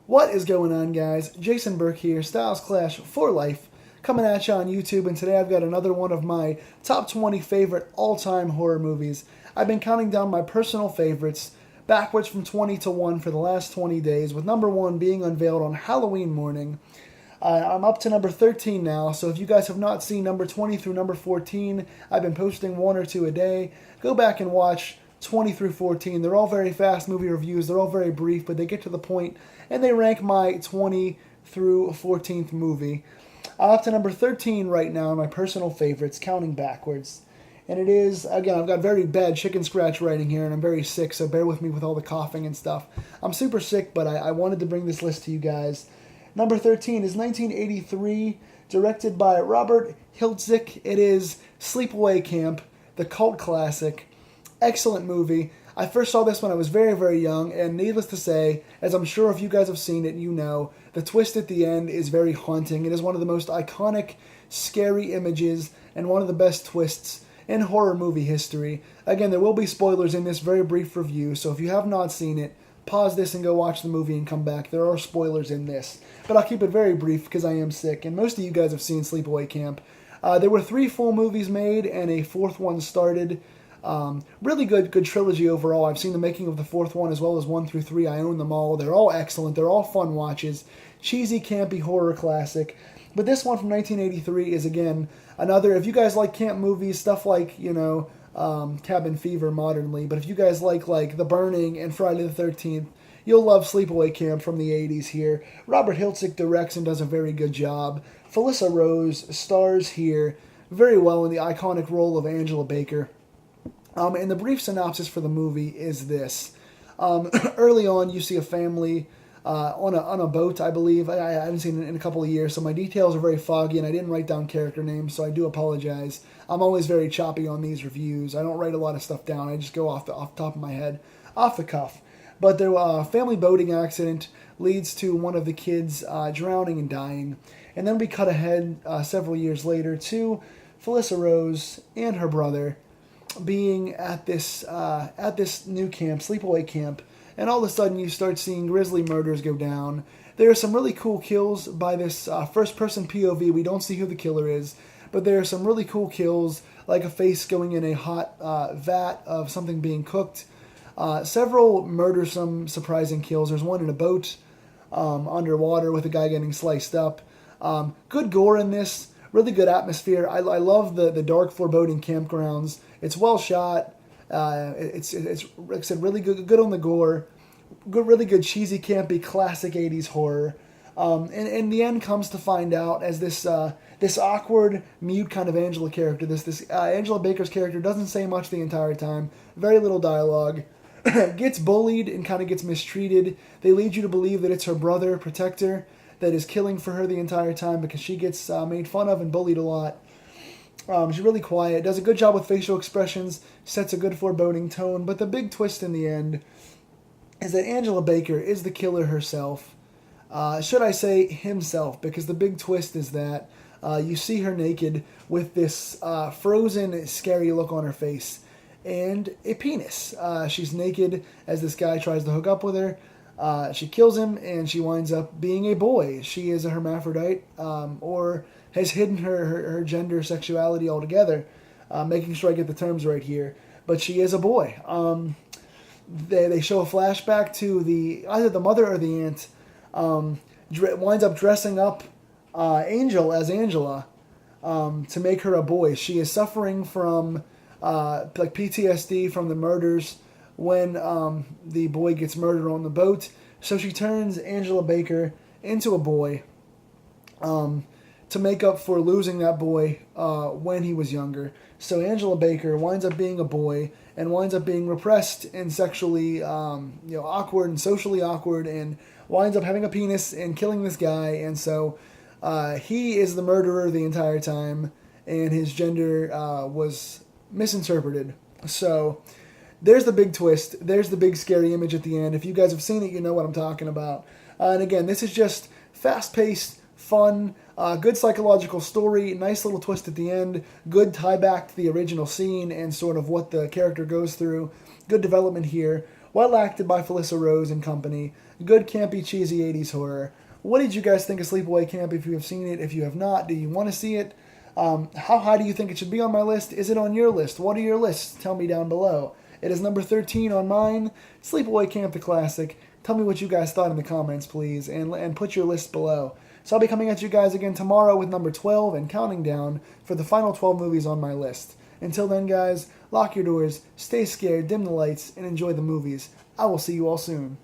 What is going on, guys? Jason Burke here, Styles Clash for Life, coming at you on YouTube, and today I've got another one of my top 20 favorite all-time horror movies. I've been counting down my personal favorites backwards from 20 to 1 for the last 20 days, with number 1 being unveiled on Halloween morning. I'm up to number 13 now, so if you guys have not seen number 20 through number 14, I've been posting one or two a day. Go back and watch 20 through 14. They're all very fast movie reviews. They're all very brief, but they get to the point, and they rank my 20 through 14th movie. I'm up to number 13 right now, my personal favorites, counting backwards. And it is, again, I've got very bad chicken scratch writing here, and I'm very sick, so bear with me with all the coughing and stuff. I'm super sick, but I wanted to bring this list to you guys. Number 13 is 1983, directed by Robert Hiltzik. It is Sleepaway Camp, the cult classic. Excellent movie. I first saw this when I was very, very young, and needless to say, as I'm sure if you guys have seen it, you know, the twist at the end is very haunting. It is one of the most iconic, scary images, and one of the best twists in horror movie history. Again, there will be spoilers in this very brief review, so if you have not seen it, pause this and go watch the movie and come back. There are spoilers in this. But I'll keep it very brief because I am sick, and most of you guys have seen Sleepaway Camp. There were 3 full movies made, and a 4th one started. Really good trilogy overall. I've seen the making of the 4th one as well as 1 through 3. I own them all. They're all excellent. They're all fun watches. Cheesy, campy horror classic. But this one from 1983 is, again, another, if you guys like camp movies, stuff like, Cabin Fever modernly, but if you guys like The Burning and Friday the 13th, you'll love Sleepaway Camp from the 80s here. Robert Hiltzik directs and does a very good job. Felissa Rose stars here very well in the iconic role of Angela Baker. And the brief synopsis for the movie is this. Early on, you see a family on a boat, I believe. I haven't seen it in a couple of years, so my details are very foggy, and I didn't write down character names, so I do apologize. I'm always very choppy on these reviews. I don't write a lot of stuff down. I just go off the top of my head, off the cuff. But a family boating accident leads to one of the kids drowning and dying. And then we cut ahead several years later to Felissa Rose and her brother being at this new camp, Sleepaway Camp, and all of a sudden you start seeing grisly murders go down. There are some really cool kills by this first-person POV. We don't see who the killer is, but there are some really cool kills, like a face going in a hot vat of something being cooked. Several murdersome, surprising kills. There's one in a boat underwater with a guy getting sliced up. Good gore in this. Really good atmosphere. I love the dark, foreboding campgrounds. It's well shot. It's like I said, really good on the gore. Really good cheesy, campy, classic 80s horror. And in the end comes to find out as this awkward, mute kind of Angela character. This Angela Baker's character doesn't say much the entire time. Very little dialogue. Gets bullied and kind of gets mistreated. They lead you to believe that it's her brother, protector, that is killing for her the entire time because she gets made fun of and bullied a lot. She's really quiet, does a good job with facial expressions, sets a good foreboding tone, but the big twist in the end is that Angela Baker is the killer herself. Should I say himself, because the big twist is that you see her naked with this frozen, scary look on her face and a penis. She's naked as this guy tries to hook up with her. She kills him, and she winds up being a boy. She is a hermaphrodite, or has hidden her gender sexuality altogether, making sure I get the terms right here. But she is a boy. They show a flashback to either the mother or the aunt winds up dressing up Angel as Angela to make her a boy. She is suffering from like PTSD from the murders when the boy gets murdered on the boat. So she turns Angela Baker into a boy to make up for losing that boy when he was younger. So Angela Baker winds up being a boy and winds up being repressed and sexually awkward and socially awkward, and winds up having a penis and killing this guy. And so he is the murderer the entire time, and his gender was misinterpreted. So there's the big twist. There's the big scary image at the end. If you guys have seen it, you know what I'm talking about. And again, this is just fast-paced, fun, good psychological story, nice little twist at the end, good tie back to the original scene and sort of what the character goes through. Good development here. Well acted by Felissa Rose and company. good, campy, cheesy 80s horror. What did you guys think of Sleepaway Camp if you have seen it? If you have not, do you want to see it? How high do you think it should be on my list? Is it on your list? What are your lists? Tell me down below. It is number 13 on mine. Sleepaway Camp, the classic. Tell me what you guys thought in the comments, please, and put your list below. So I'll be coming at you guys again tomorrow with number 12 and counting down for the final 12 movies on my list. Until then, guys, lock your doors, stay scared, dim the lights, and enjoy the movies. I will see you all soon.